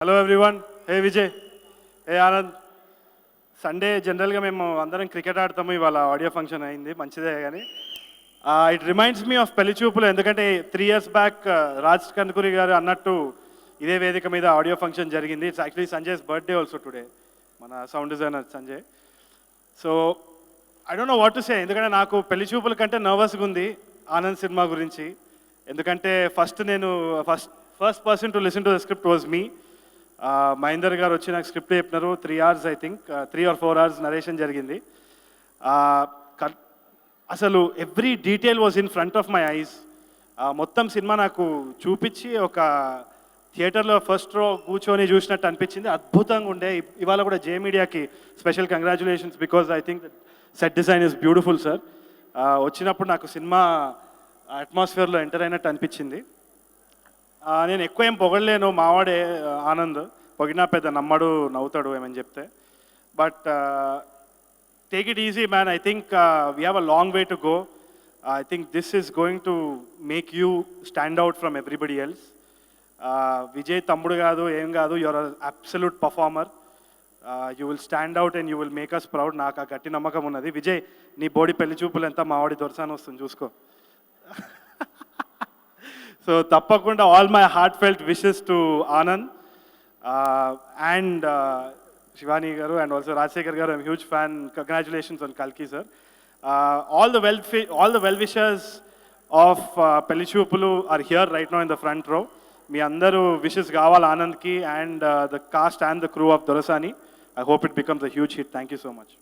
Hello everyone. Hey Vijay, hey Anand. Sunday జనరల్గా మేము అందరం క్రికెట్ ఆడతాము. ఇవాళ ఆడియో ఫంక్షన్ అయింది, మంచిదే. కానీ it reminds me of Pelli చూపులు. ఎందుకంటే 3 years బ్యాక్ రాజ్ కన్కూరి గారు అన్నట్టు ఇదే వేదిక మీద ఆడియో ఫంక్షన్ జరిగింది. It's actually Sanjay's birthday also today, మన sound designer Sanjay. So I don't know what to say. ఎందుకంటే నాకు పెళ్లి చూపుల కంటే నర్వస్గా ఉంది ఆనంద్ సినిమా గురించి. ఎందుకంటే first person to listen to the script was me. Mahender గారు వచ్చి నాకు స్క్రిప్ట్ చెప్పినారు. 3 hours I think, 3 or 4 hours narration జరిగింది. అసలు every detail was in front of my eyes. మొత్తం సినిమా నాకు చూపించి ఒక థియేటర్లో ఫస్ట్ రో కూర్చొని చూసినట్టు అనిపించింది. అద్భుతంగా ఉండే. ఇవాళ కూడా జే మీడియాకి special congratulations, because I think set design is beautiful sir. వచ్చినప్పుడు నాకు సినిమా అట్మాస్ఫియర్లో ఎంటర్ అయినట్టు అనిపించింది. నేను ఎక్కువ ఏం పొగడలేను, మావాడే ఆనంద్. పొగినా పెద్ద నమ్మడు, నవ్వుతాడు ఏమని చెప్తే. But take it easy man. I think we have a long way to go. I think this is going to make you stand out from everybody else. Vijay తమ్ముడు కాదు, ఏం కాదు, your absolute performer. You will stand out and you will make us proud. నాకు ఆ గట్టి నమ్మకం ఉన్నది. విజయ్, నీ బోడి పెళ్లి చూపులు ఎంత మావాడి దొరసాని వస్తుంది చూసుకో. సో తప్పకుండా all my heart felt wishes to Anand and Shivani గారు అండ్ ఆల్సో రాజశేఖర్ గారు. I'm huge fan. Congratulations on కల్కి sir. All the well wishers of Pelli Choopulu are here right now in the front row. మీ అందరూ విషెస్ కావాలి ఆనంద్కి and the cast and the crew of Dorasani. I hope it becomes a huge hit. Thank you so much.